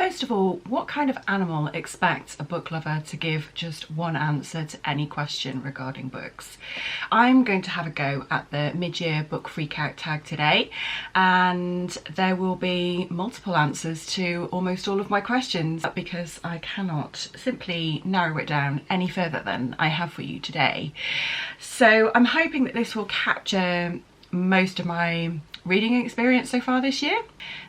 first of all, what kind of animal expects a book lover to give just one answer to any question regarding books? I'm going to have a go at the mid-year book freakout tag today, and there will be multiple answers to almost all of my questions because I cannot simply narrow it down any further than I have for you today. So I'm hoping that this will capture most of my reading experience so far this year.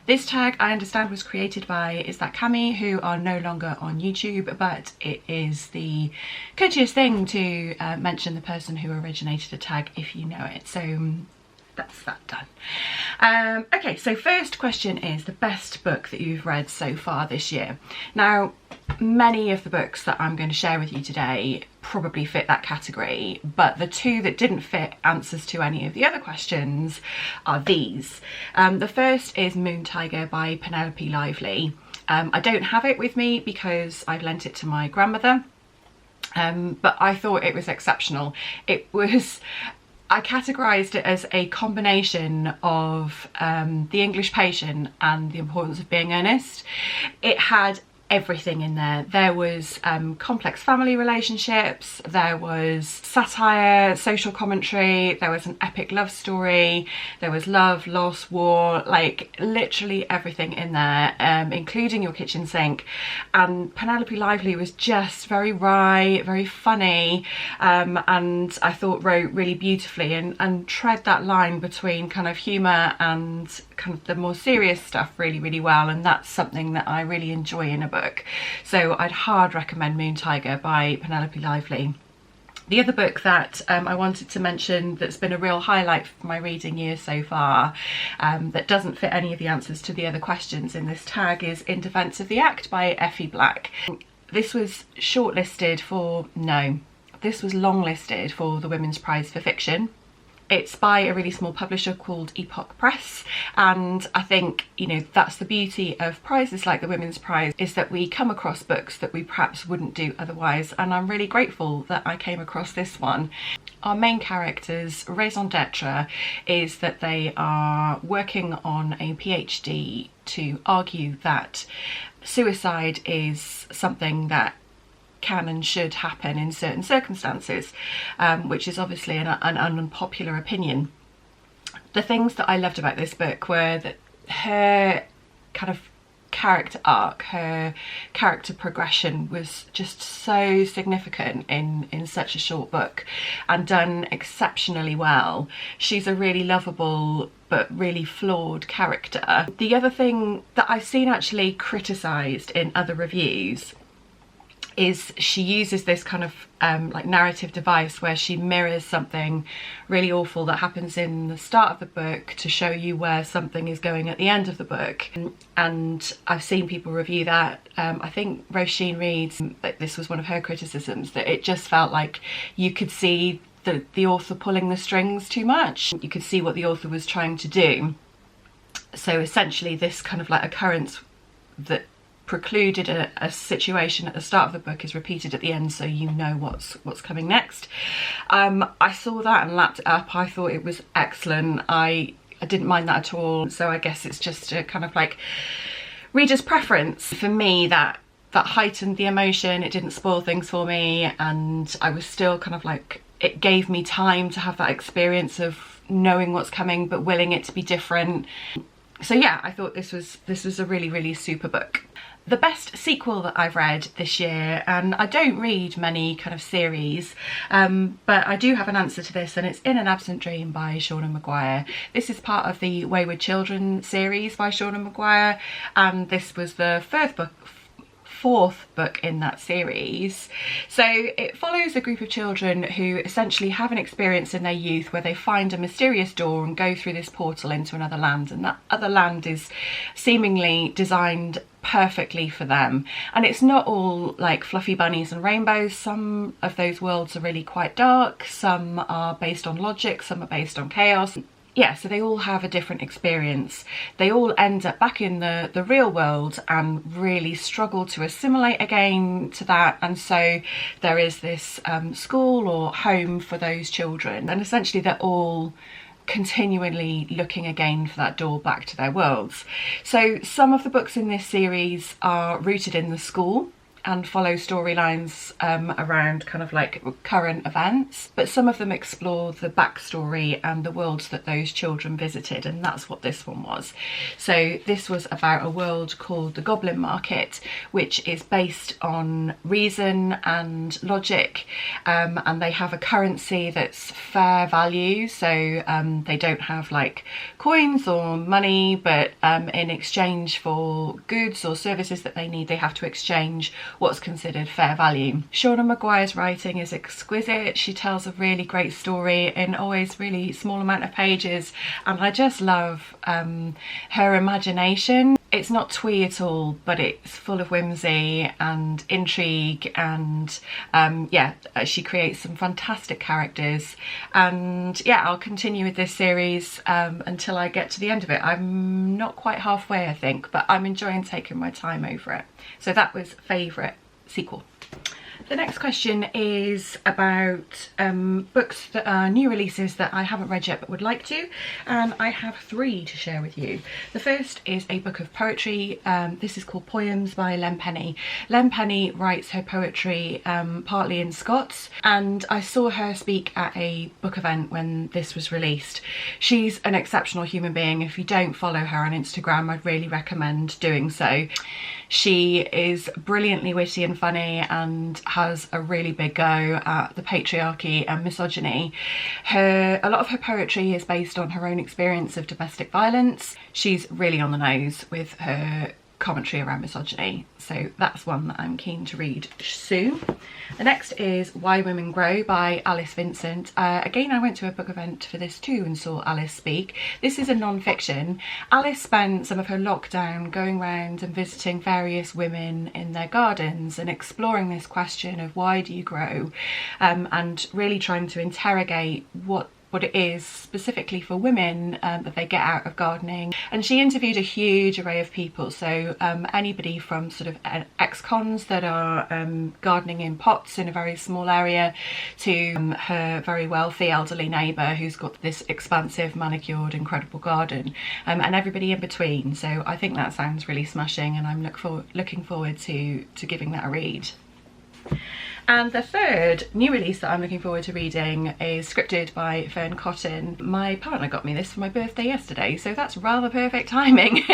This tag, I understand, was created by IsThatChami, who are no longer on YouTube, but it is the courteous thing to mention the person who originated the tag if you know it. So that's that done. Okay, so first question is the best book that you've read so far this year. Now, many of the books that I'm going to share with you today probably fit that category, but the two that didn't fit answers to any of the other questions are these. The first is Moon Tiger by Penelope Lively. I don't have it with me because I've lent it to my grandmother, but I thought it was exceptional. I categorised it as a combination of The English Patient and The Importance of Being Earnest. It had everything in there. There was complex family relationships, there was satire, social commentary, there was an epic love story, there was love, loss, war, like literally everything in there, including your kitchen sink. And Penelope Lively was just very wry, very funny, and I thought wrote really beautifully and tread that line between kind of humour and kind of the more serious stuff really, really well, and that's something that I really enjoy in a book. So I'd hard recommend Moon Tiger by Penelope Lively. The other book that I wanted to mention that's been a real highlight for my reading year so far, that doesn't fit any of the answers to the other questions in this tag, is In Defence of the Act by Effie Black. This was shortlisted for, no, this was longlisted for the Women's Prize for Fiction. It's by a really small publisher called Epoch Press, and I think, you know, that's the beauty of prizes like the Women's Prize, is that we come across books that we perhaps wouldn't do otherwise, and I'm really grateful that I came across this one. Our main character's raison d'etre is that they are working on a PhD to argue that suicide is something that can and should happen in certain circumstances, which is obviously an unpopular opinion. The things that I loved about this book were that her kind of character arc, her character progression was just so significant in such a short book and done exceptionally well. She's a really lovable but really flawed character. The other thing that I've seen actually criticised in other reviews is she uses this kind of like narrative device where she mirrors something really awful that happens in the start of the book to show you where something is going at the end of the book. And I've seen people review that. I think Roisin reads that this was one of her criticisms, that it just felt like you could see the author pulling the strings too much. You could see what the author was trying to do. So essentially this kind of like occurrence that precluded a situation at the start of the book is repeated at the end, so you know what's coming next. I saw that and lapped it up. I thought it was excellent. I didn't mind that at all. So I guess it's just a kind of like reader's preference. For me, that heightened the emotion. It didn't spoil things for me, and I was still kind of like, it gave me time to have that experience of knowing what's coming but willing it to be different. So yeah, I thought this was a really, really super book. The best sequel that I've read this year, and I don't read many kind of series, but I do have an answer to this, and it's In an Absent Dream by Shauna Maguire. This is part of the Wayward Children series by Shauna Maguire, and this was the fourth book in that series. So it follows a group of children who essentially have an experience in their youth where they find a mysterious door and go through this portal into another land, and that other land is seemingly designed perfectly for them. And it's not all like fluffy bunnies and rainbows. Some of those worlds are really quite dark, some are based on logic, some are based on chaos. Yeah, so they all have a different experience. They all end up back in the real world and really struggle to assimilate again to that. And so there is this school or home for those children, and essentially they're all continually looking again for that door back to their worlds. So some of the books in this series are rooted in the school and follow storylines around kind of like current events, but some of them explore the backstory and the worlds that those children visited, and that's what this one was. So this was about a world called the Goblin Market, which is based on reason and logic, and they have a currency that's fair value, so they don't have like coins or money, but in exchange for goods or services that they need, they have to exchange what's considered fair value. Shauna Maguire's writing is exquisite. She tells a really great story in always really small amount of pages, and I just love her imagination. It's not twee at all, but it's full of whimsy and intrigue, and yeah, she creates some fantastic characters. And yeah, I'll continue with this series until I get to the end of it. I'm not quite halfway, I think, but I'm enjoying taking my time over it. So that was favourite sequel. The next question is about books that are new releases that I haven't read yet but would like to, and I have 3 to share with you. The first is a book of poetry. This is called Poems by Len Penny. Len Penny writes her poetry partly in Scots, and I saw her speak at a book event when this was released. She's an exceptional human being. If you don't follow her on Instagram, I'd really recommend doing so. She is brilliantly witty and funny and has a really big go at the patriarchy and misogyny. A lot of her poetry is based on her own experience of domestic violence. She's really on the nose with her commentary around misogyny, so that's one that I'm keen to read soon. The next is Why Women Grow by Alice Vincent. Again, I went to a book event for this too and saw Alice speak. This is a non-fiction. Alice spent some of her lockdown going around and visiting various women in their gardens and exploring this question of why do you grow, and really trying to interrogate what it is specifically for women that they get out of gardening. And she interviewed a huge array of people, so anybody from sort of ex-cons that are gardening in pots in a very small area to her very wealthy elderly neighbour who's got this expansive manicured incredible garden, and everybody in between. So I think that sounds really smashing, and I'm looking forward to giving that a read. And the third new release that I'm looking forward to reading is scripted by Fern Cotton. My partner got me this for my birthday yesterday, so that's rather perfect timing.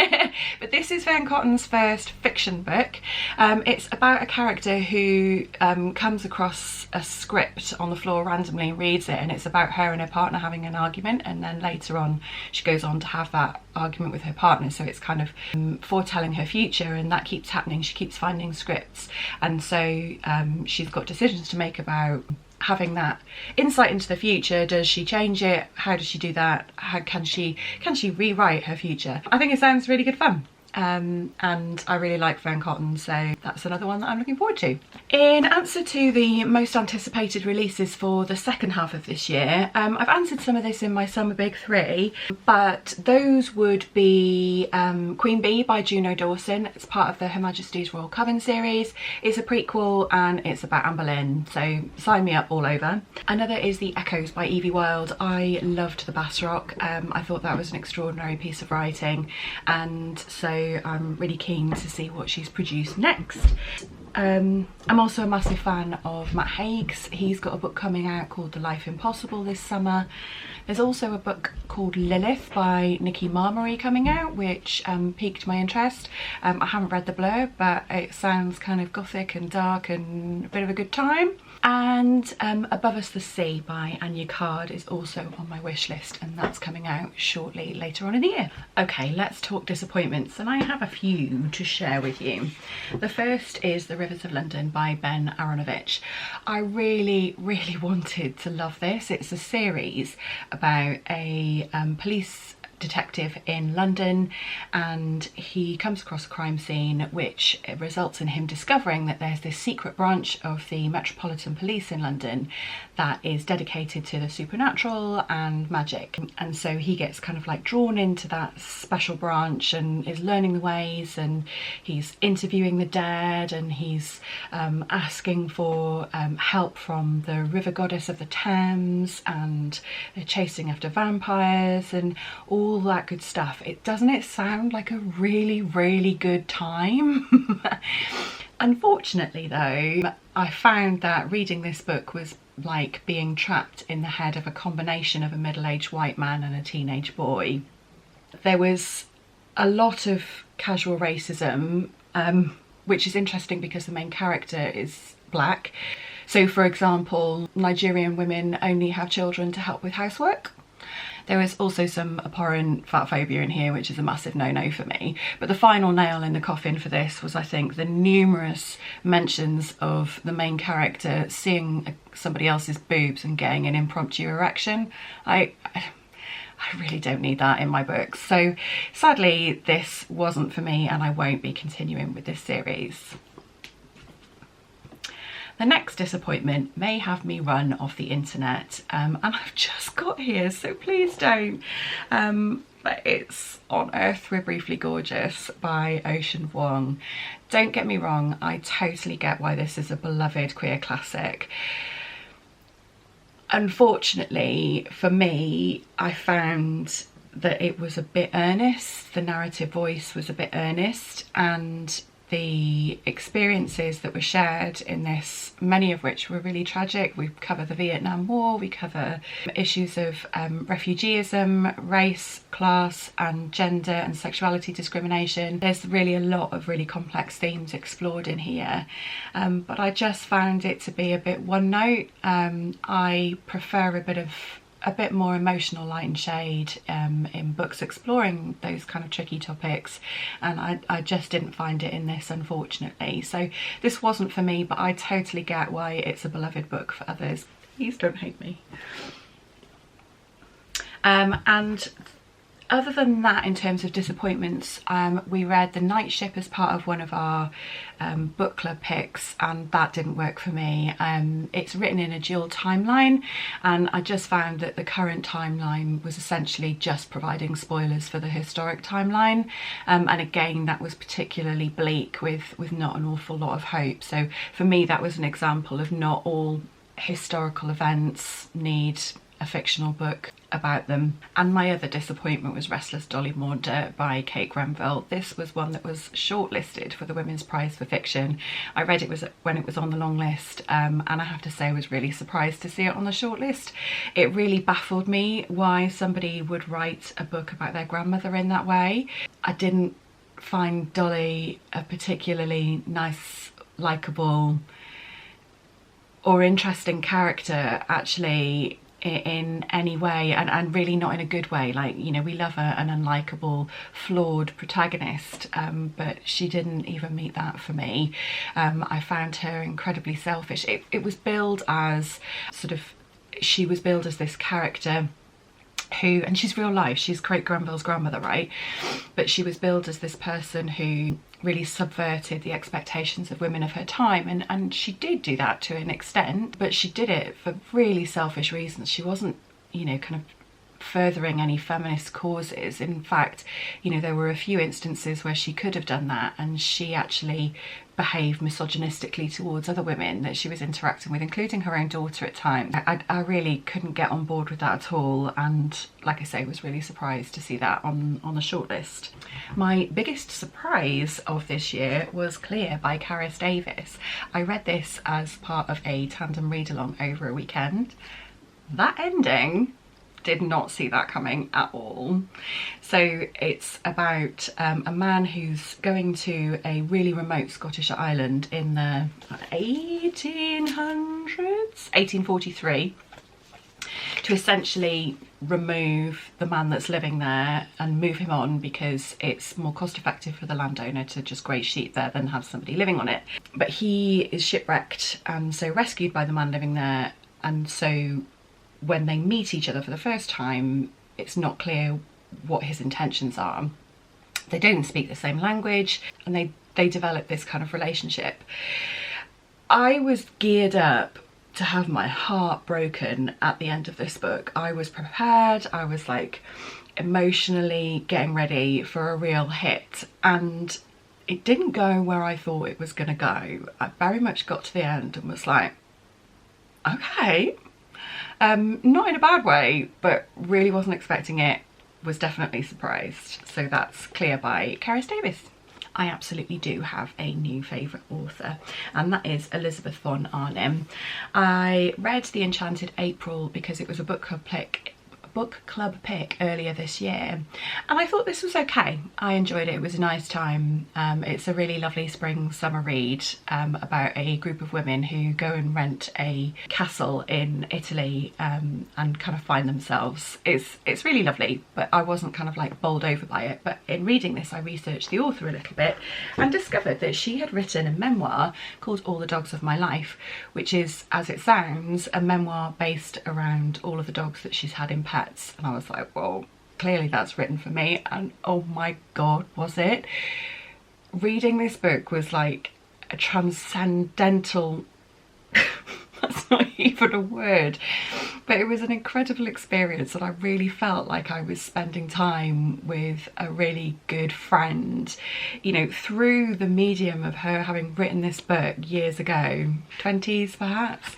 But this is Fern Cotton's first fiction book. It's about a character who comes across a script on the floor randomly and reads it, and it's about her and her partner having an argument, and then later on she goes on to have that argument with her partner, so it's kind of foretelling her future, and that keeps happening. She keeps finding scripts, and so she's got decisions to make about having that insight into the future. Does she change it? How does she do that? How can she rewrite her future? I think it sounds really good fun. And I really like Fern Cotton, so that's another one that I'm looking forward to. In answer to the most anticipated releases for the second half of this year, I've answered some of this in my summer big 3, but those would be Queen Bee by Juno Dawson. It's part of the Her Majesty's Royal Coven series. It's a prequel and it's about Anne Boleyn, so sign me up all over. Another is The Echoes by Evie Wilde. I loved the Bassrock. I thought that was an extraordinary piece of writing, and so I'm really keen to see what she's produced next. I'm also a massive fan of Matt Haig's. He's got a book coming out called The Life Impossible this summer. There's also a book called Lilith by Nikki Marmory coming out, which piqued my interest. I haven't read the blurb, but it sounds kind of gothic and dark and a bit of a good time. And Above Us the Sea by Anya Card is also on my wish list, and that's coming out shortly later on in the year. Okay, let's talk disappointments, and I have a few to share with you. The first is The Rivers of London by Ben Aronovich. I really wanted to love this. It's a series about a police detective in London, and he comes across a crime scene which results in him discovering that there's this secret branch of the Metropolitan Police in London that is dedicated to the supernatural and magic. And so he gets kind of like drawn into that special branch and is learning the ways, and he's interviewing the dead, and he's asking for help from the river goddess of the Thames, and they're chasing after vampires and all that good stuff. Doesn't it sound like a really, really good time? Unfortunately though, I found that reading this book was like being trapped in the head of a combination of a middle-aged white man and a teenage boy. There was a lot of casual racism, which is interesting because the main character is black. So for example, Nigerian women only have children to help with housework. There is also some abhorrent fat phobia in here, which is a massive no-no for me. But the final nail in the coffin for this was, I think, the numerous mentions of the main character seeing somebody else's boobs and getting an impromptu erection. I really don't need that in my books. So sadly, this wasn't for me, and I won't be continuing with this series. The next disappointment may have me run off the internet, and I've just got here, so please don't. But it's On Earth We're Briefly Gorgeous by Ocean Vuong. Don't get me wrong, I totally get why this is a beloved queer classic. Unfortunately for me, I found that it was a bit earnest. The narrative voice was a bit earnest, and the experiences that were shared in this, many of which were really tragic. We cover the Vietnam War, we cover issues of refugeeism, race, class and gender and sexuality discrimination. There's really a lot of really complex themes explored in here, but I just found it to be a bit one note. I prefer a bit more emotional light and shade in books exploring those kind of tricky topics, and I just didn't find it in this, unfortunately. So this wasn't for me, but I totally get why it's a beloved book for others. Please don't hate me. And other than that, in terms of disappointments, we read The Night Ship as part of one of our book club picks, and that didn't work for me. It's written in a dual timeline, and I just found that the current timeline was essentially just providing spoilers for the historic timeline, and again that was particularly bleak with not an awful lot of hope. So for me, that was an example of not all historical events need a fictional book about them. And my other disappointment was Restless Dolly Maunders by Kate Grenville. This was one that was shortlisted for the Women's Prize for Fiction. I read it when it was on the long list, and I have to say I was really surprised to see it on the shortlist. It really baffled me why somebody would write a book about their grandmother in that way. I didn't find Dolly a particularly nice, likeable or interesting character, actually, in any way, and really not in a good way. Like, you know, we love an unlikable, flawed protagonist, but she didn't even meet that for me. I found her incredibly selfish. It was billed as she was billed as this character who, and she's real life, she's Kate Grenville's grandmother, right? But she was billed as this person who really subverted the expectations of women of her time, and she did do that to an extent, but she did it for really selfish reasons. She wasn't, you know, kind of furthering any feminist causes. In fact, you know, there were a few instances where she could have done that, and she actually behaved misogynistically towards other women that she was interacting with, including her own daughter at times. I really couldn't get on board with that at all, and like I say, was really surprised to see that on the shortlist. My biggest surprise of this year was Clear by Caris Davis. I read this as part of a tandem read-along over a weekend. That ending, did not see that coming at all. So it's about a man who's going to a really remote Scottish island in the 1843 to essentially remove the man that's living there and move him on, because it's more cost effective for the landowner to just graze sheep there than have somebody living on it. But he is shipwrecked and so rescued by the man living there, and so when they meet each other for the first time, it's not clear what his intentions are. They don't speak the same language, and they develop this kind of relationship. I was geared up to have my heart broken at the end of this book. I was prepared, I was like emotionally getting ready for a real hit, and it didn't go where I thought it was gonna go. I very much got to the end and was like, okay, not in a bad way, but really wasn't expecting it, was definitely surprised. So that's Clear by Karis Davis. I absolutely do have a new favourite author, and that is Elizabeth von Arnim. I read The Enchanted April because it was a book club pick earlier this year, and I thought this was okay. I enjoyed it. It was a nice time. It's a really lovely spring summer read about a group of women who go and rent a castle in Italy and kind of find themselves. It's really lovely, but I wasn't kind of like bowled over by it. But in reading this, I researched the author a little bit and discovered that she had written a memoir called All the Dogs of My Life, which is, as it sounds, a memoir based around all of the dogs that she's had in pets. And I was like, well, clearly that's written for me. And oh my god, was it? Reading this book was like a transcendental that's not even a word, but it was an incredible experience, and I really felt like I was spending time with a really good friend, you know, through the medium of her having written this book years ago, 20s perhaps.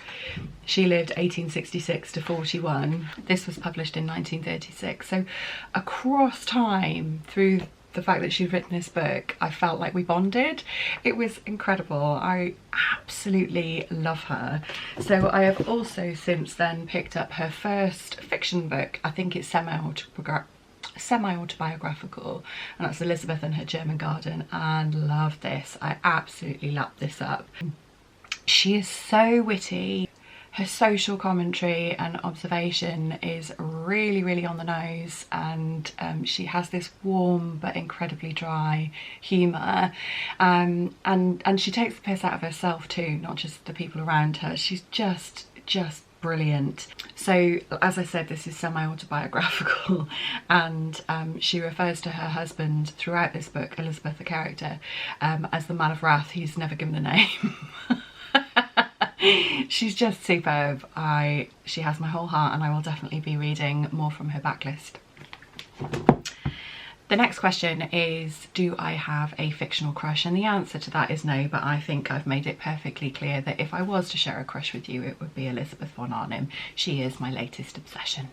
She lived 1866 to 41. This was published in 1936. So across time, through the fact that she'd written this book, I felt like we bonded. It was incredible. I absolutely love her. So I have also since then picked up her first fiction book. I think it's semi-autobiographical, and that's Elizabeth and Her German Garden, and love this. I absolutely lapped this up. She is so witty. Her social commentary and observation is really, really on the nose, and she has this warm but incredibly dry humour, and she takes the piss out of herself too, not just the people around her. She's just brilliant. So as I said, this is semi-autobiographical, and she refers to her husband throughout this book, Elizabeth the character, as the man of wrath. He's never given a name. She's just superb. She has my whole heart, and I will definitely be reading more from her backlist. The next question is, do I have a fictional crush? And the answer to that is no, but I think I've made it perfectly clear that if I was to share a crush with you, it would be Elizabeth von Arnim. She is my latest obsession.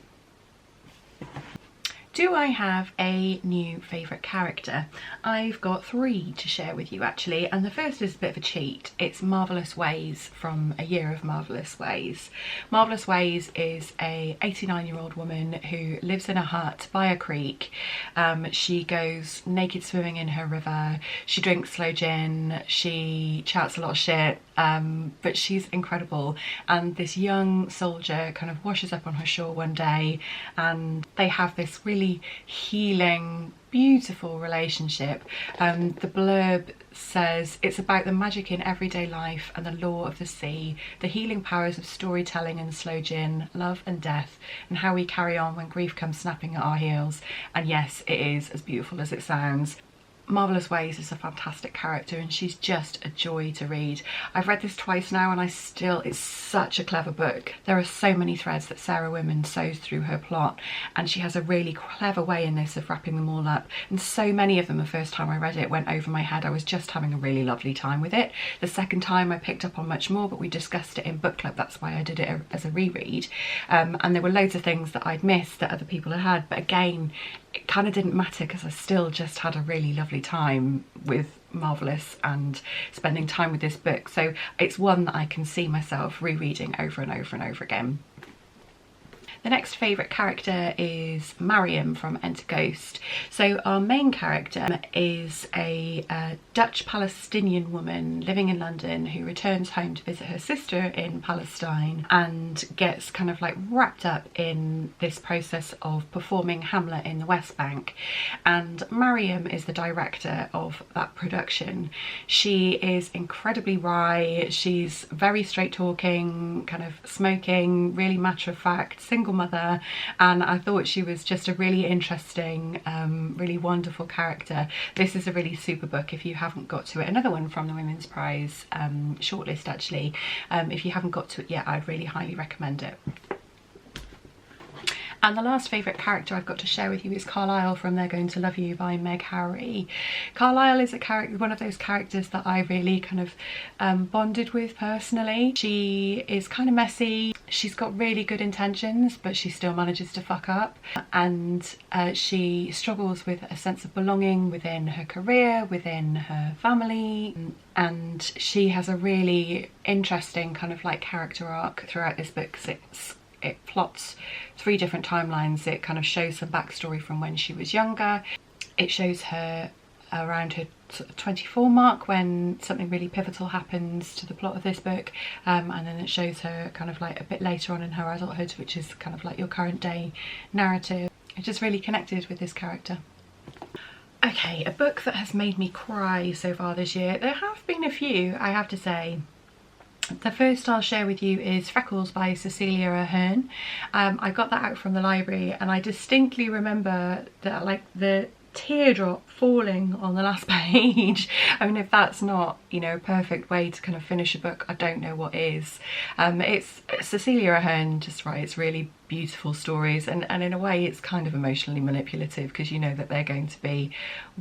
Do I have a new favourite character? I've got 3 to share with you actually, and the first is a bit of a cheat. It's Marvellous Ways from A Year of Marvellous Ways. Marvellous Ways is a 89-year-old woman who lives in a hut by a creek. She goes naked swimming in her river, she drinks sloe gin, she chats a lot of shit, but she's incredible. And this young soldier kind of washes up on her shore one day, and they have this really healing, beautiful relationship. The blurb says it's about the magic in everyday life and the law of the sea, the healing powers of storytelling and sloe gin, love and death, and how we carry on when grief comes snapping at our heels. And yes, it is as beautiful as it sounds. Marvellous Ways is a fantastic character, and she's just a joy to read. I've read this twice now, and it's such a clever book. There are so many threads that Sarah Women sews through her plot, and she has a really clever way in this of wrapping them all up, and so many of them the first time I read it went over my head. I was just having a really lovely time with it. The second time I picked up on much more, but we discussed it in book club. That's why I did it as a reread, and there were loads of things that I'd missed that other people had, but again, it kind of didn't matter because I still just had a really lovely time with Marvellous and spending time with this book. So it's one that I can see myself rereading over and over and over again. The next favourite character is Mariam from Enter Ghost. So our main character is a Dutch Palestinian woman living in London who returns home to visit her sister in Palestine and gets kind of like wrapped up in this process of performing Hamlet in the West Bank. And Mariam is the director of that production. She is incredibly wry, she's very straight talking, kind of smoking, really matter of fact, single single mother, and I thought she was just a really interesting, really wonderful character. This is a really super book if you haven't got to it. Another one from the Women's Prize shortlist actually. If you haven't got to it yet, I'd really highly recommend it. And the last favourite character I've got to share with you is Carlisle from They're Going to Love You by Meg Howry. Carlisle is a character, one of those characters that I really kind of bonded with personally. She is kind of messy, she's got really good intentions, but she still manages to fuck up, and she struggles with a sense of belonging within her career, within her family, and she has a really interesting kind of like character arc throughout this book, because it plots 3 different timelines. It kind of shows some backstory from when she was younger. It shows her around her sort of 24 mark when something really pivotal happens to the plot of this book, and then it shows her kind of like a bit later on in her adulthood, which is kind of like your current day narrative. I just really connected with this character. Okay, a book that has made me cry so far this year. There have been a few, I have to say. The first I'll share with you is Freckles by Cecilia Ahern. I got that out from the library, and I distinctly remember that, like, the teardrop falling on the last page. I mean, if that's not, you know, a perfect way to kind of finish a book, I don't know what is. It's Cecilia Ahern just writes really beautiful stories, and in a way it's kind of emotionally manipulative, because you know that they're going to be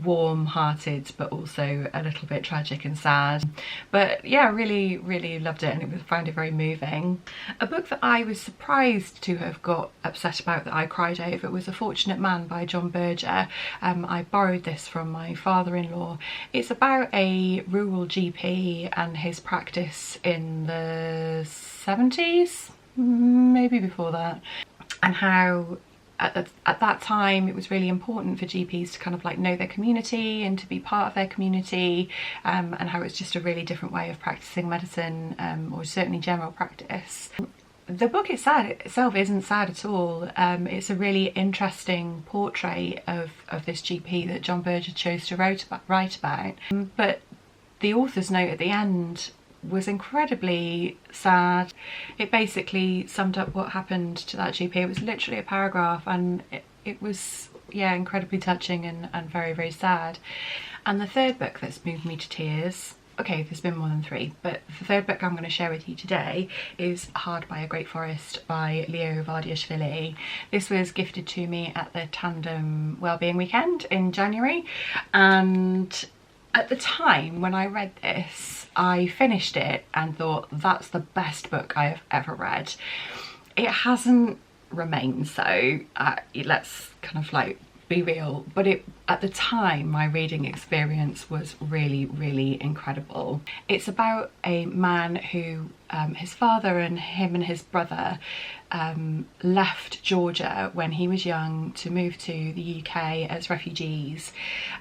warm-hearted but also a little bit tragic and sad. But yeah, really loved it, and found it very moving. A book that I was surprised to have got upset about, that I cried over, was A Fortunate Man by John Berger. I borrowed this from my father-in-law. It's about a rural GP and his practice in the 70s, maybe before that, and how at that time it was really important for GPs to kind of like know their community and to be part of their community, and how it's just a really different way of practicing medicine, or certainly general practice. The book itself isn't sad at all. It's a really interesting portrait of this GP that John Berger chose to write about. But the author's note at the end was incredibly sad. It basically summed up what happened to that GP. It was literally a paragraph, and it was, yeah, incredibly touching and very sad. And the third book that's moved me to tears, okay, there's been more than 3, but the third book I'm going to share with you today is Hard by a Great Forest by Leo Vardiashvili. This was gifted to me at the Tandem Wellbeing Weekend in January, and at the time when I read this, I finished it and thought, that's the best book I have ever read. It hasn't remained so, let's kind of like be real, but at the time my reading experience was really incredible. It's about a man who his father and his brother left Georgia when he was young to move to the UK as refugees,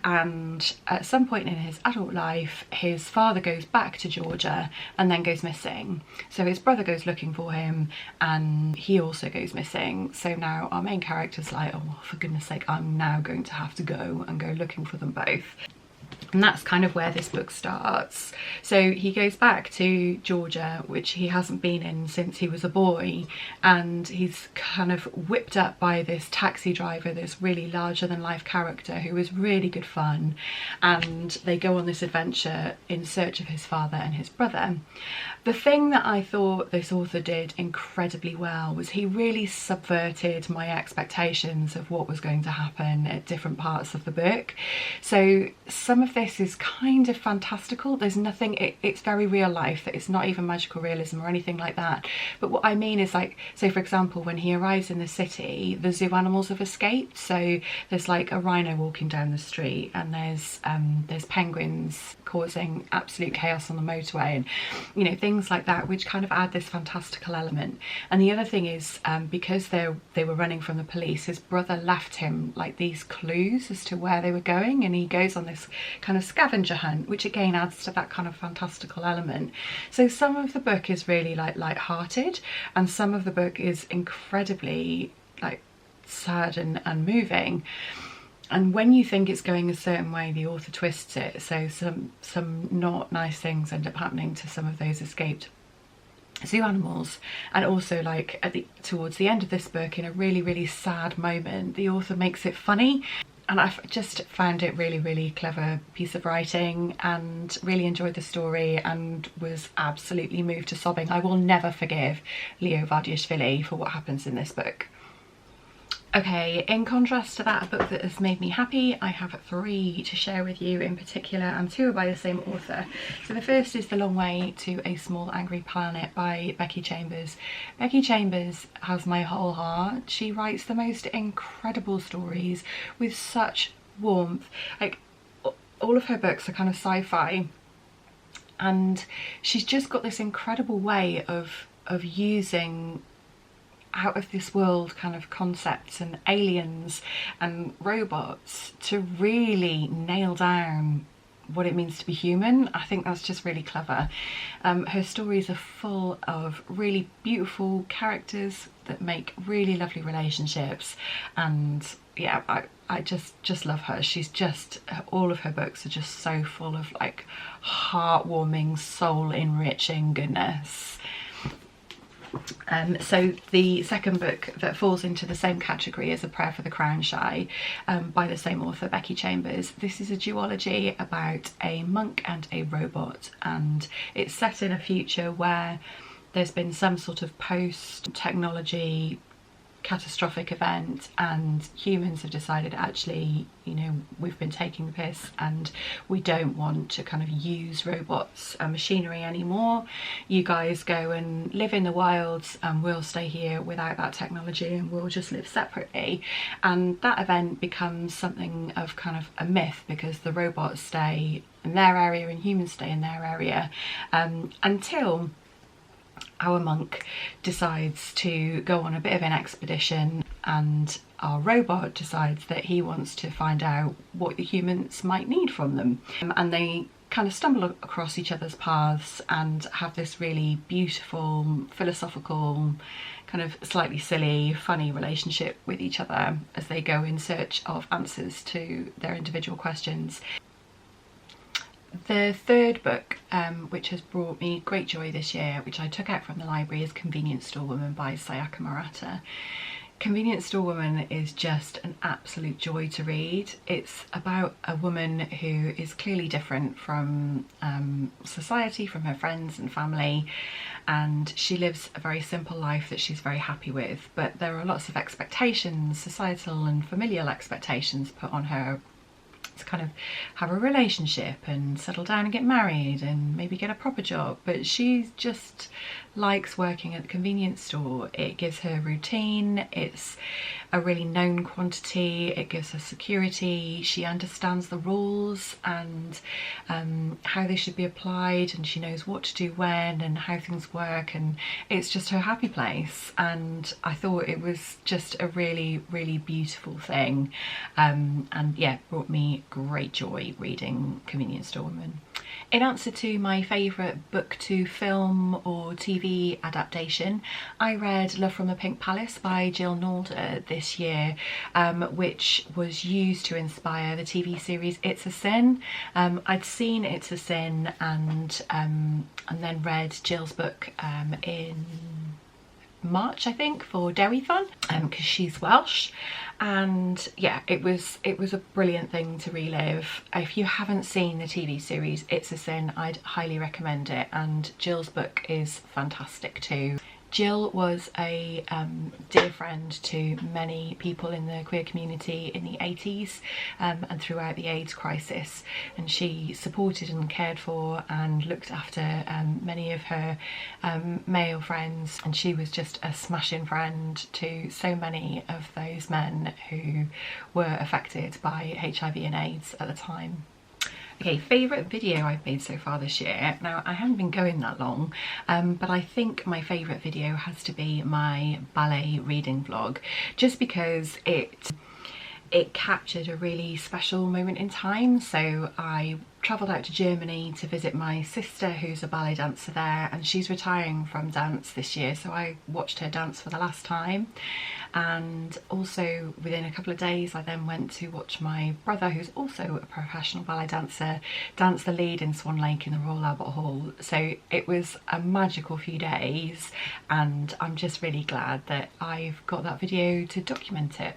and at some point in his adult life his father goes back to Georgia and then goes missing. So his brother goes looking for him and he also goes missing. So now our main character's like, oh, for goodness sake, I'm now going to have to go looking for them both. And that's kind of where this book starts. So he goes back to Georgia, which he hasn't been in since he was a boy, and he's kind of whipped up by this taxi driver, this really larger than life character who is really good fun, and they go on this adventure in search of his father and his brother. The thing that I thought this author did incredibly well was he really subverted my expectations of what was going to happen at different parts of the book. So some of this is kind of fantastical. There's nothing, it's very real life. It's not even magical realism or anything like that. But what I mean is, like, so for example, when he arrives in the city, the zoo animals have escaped. So there's like a rhino walking down the street, and there's penguins causing absolute chaos on the motorway, and you know, things like that, which kind of add this fantastical element. And the other thing is, because they were running from the police, his brother left him like these clues as to where they were going, and he goes on this kind of scavenger hunt, which again adds to that kind of fantastical element. So some of the book is really like light-hearted, and some of the book is incredibly like sad and moving. And when you think it's going a certain way, the author twists it. So some not nice things end up happening to some of those escaped zoo animals. And also, like, towards the end of this book, in a really sad moment, the author makes it funny. And I've just found it really clever piece of writing, and really enjoyed the story, and was absolutely moved to sobbing. I will never forgive Leo Vardiashvili for what happens in this book. Okay, in contrast to that, a book that has made me happy, I have 3 to share with you in particular, and 2 are by the same author. So the first is The Long Way to a Small Angry Planet by Becky Chambers. Becky Chambers has my whole heart. She writes the most incredible stories with such warmth. Like, all of her books are kind of sci-fi, and she's just got this incredible way of using out of this world kind of concepts and aliens and robots to really nail down what it means to be human. I think that's just really clever. Her stories are full of really beautiful characters that make really lovely relationships, and yeah, I just love her. She's just, all of her books are just so full of like heartwarming, soul enriching goodness. So the second book that falls into the same category as A Prayer for the Crown Shy, by the same author, Becky Chambers. This is a duology about a monk and a robot, and it's set in a future where there's been some sort of post-technology catastrophic event, and humans have decided, actually, you know, we've been taking the piss and we don't want to kind of use robots and machinery anymore. You guys go and live in the wilds and we'll stay here without that technology, and we'll just live separately. And that event becomes something of kind of a myth, because the robots stay in their area and humans stay in their area, until our monk decides to go on a bit of an expedition, and our robot decides that he wants to find out what the humans might need from them. And they kind of stumble across each other's paths and have this really beautiful, philosophical, kind of slightly silly, funny relationship with each other as they go in search of answers to their individual questions. The third book, which has brought me great joy this year, which I took out from the library, is Convenience Store Woman by Sayaka Murata. Convenience Store Woman is just an absolute joy to read. It's about a woman who is clearly different from society, from her friends and family, and she lives a very simple life that she's very happy with, but there are lots of expectations, societal and familial expectations, put on her to kind of have a relationship and settle down and get married and maybe get a proper job. But she just likes working at the convenience store. It gives her routine, it's a really known quantity, it gives her security, she understands the rules and how they should be applied, and she knows what to do when and how things work, and it's just her happy place. And I thought it was just a really beautiful thing, and yeah, brought me great joy reading Convenience Store Woman. In answer to my favourite book to film or TV adaptation, I read Love from the Pink Palace by Jill Nalder this year, which was used to inspire the TV series It's a Sin. I'd seen It's a Sin and then read Jill's book in March, I think, for Derrython, because she's Welsh, and yeah, it was a brilliant thing to relive. If you haven't seen the TV series It's a Sin, I'd highly recommend it, and Jill's book is fantastic too. Jill was a dear friend to many people in the queer community in the 80s and throughout the AIDS crisis, and she supported and cared for and looked after many of her male friends, and she was just a smashing friend to so many of those men who were affected by HIV and AIDS at the time. Okay, favourite video I've made so far this year. Now, I haven't been going that long, but I think my favourite video has to be my ballet reading vlog, just because it captured a really special moment in time. So I travelled out to Germany to visit my sister who's a ballet dancer there, and she's retiring from dance this year, so I watched her dance for the last time. And also within a couple of days I then went to watch my brother, who's also a professional ballet dancer, dance the lead in Swan Lake in the Royal Albert Hall. So it was a magical few days, and I'm just really glad that I've got that video to document it.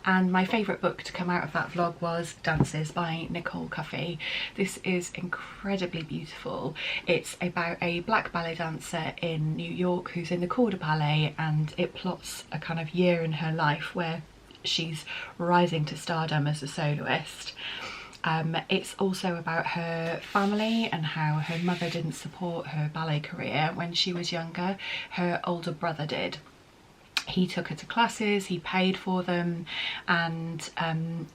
And my favourite book to come out of that vlog was Dances by Nicole Cuffey. This is incredibly beautiful. It's about a black ballet dancer in New York who's in the corps de ballet, and it plots a kind of year in her life where she's rising to stardom as a soloist. It's also about her family and how her mother didn't support her ballet career when she was younger. Her older brother did. He took her to classes, he paid for them, and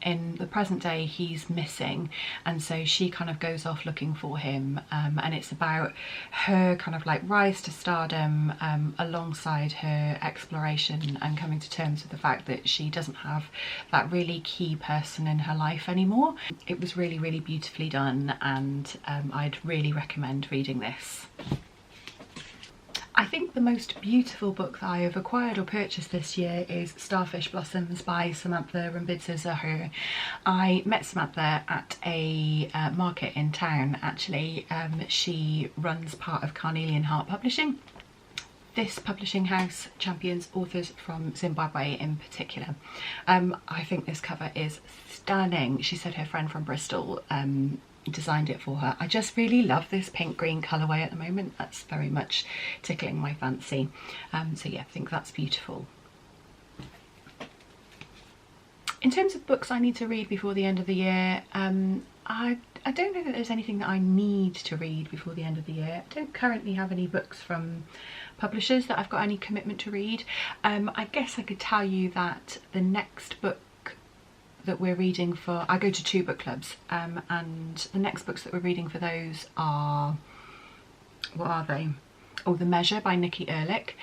in the present day he's missing, and so she kind of goes off looking for him, and it's about her kind of like rise to stardom alongside her exploration and coming to terms with the fact that she doesn't have that really key person in her life anymore. It was really, really beautifully done, and I'd really recommend reading this. I think the most beautiful book that I have acquired or purchased this year is Starfish Blossoms by Samantha Rambidza Zaher. I met Samantha at a market in town actually. She runs part of Carnelian Heart Publishing. This publishing house champions authors from Zimbabwe in particular. I think this cover is stunning. She said her friend from Bristol designed it for her. I just really love this pink green colourway at the moment. That's very much tickling my fancy. So yeah, I think that's beautiful. In terms of books I need to read before the end of the year, I don't know that there's anything that I need to read before the end of the year. I don't currently have any books from publishers that I've got any commitment to read. I guess I could tell you that the next book that we're reading for, I go to 2 book clubs, and the next books that we're reading for those are, what are they? Oh, The Measure by Nikki Ehrlich,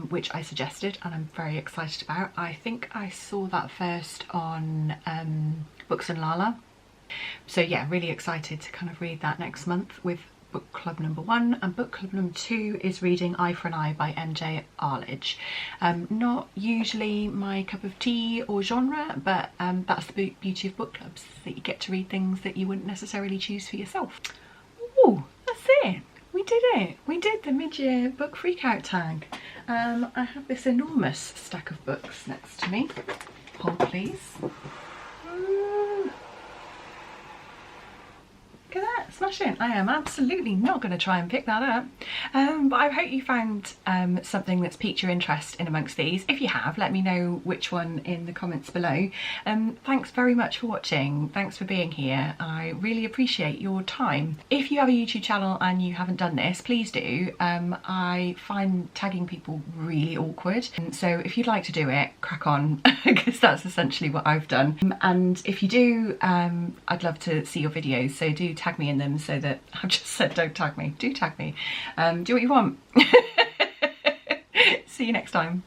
which I suggested and I'm very excited about. I think I saw that first on Books and Lala. So yeah, really excited to kind of read that next month with book club number 1, and book club number 2 is reading Eye for an Eye by MJ Arledge. Not usually my cup of tea or genre, but that's the beauty of book clubs, that you get to read things that you wouldn't necessarily choose for yourself. Oh, that's it. We did it. We did the mid-year book freakout tag. I have this enormous stack of books next to me. Hold please. Look at that, smashing. I am absolutely not going to try and pick that up. But I hope you found something that's piqued your interest in amongst these. If you have, let me know which one in the comments below. Thanks very much for watching. Thanks for being here. I really appreciate your time. If you have a YouTube channel and you haven't done this, please do. I find tagging people really awkward. So if you'd like to do it, crack on, because that's essentially what I've done. And if you do, I'd love to see your videos, so do tag me in them, so that I've just said don't tag me, do tag me. Do what you want. See you next time.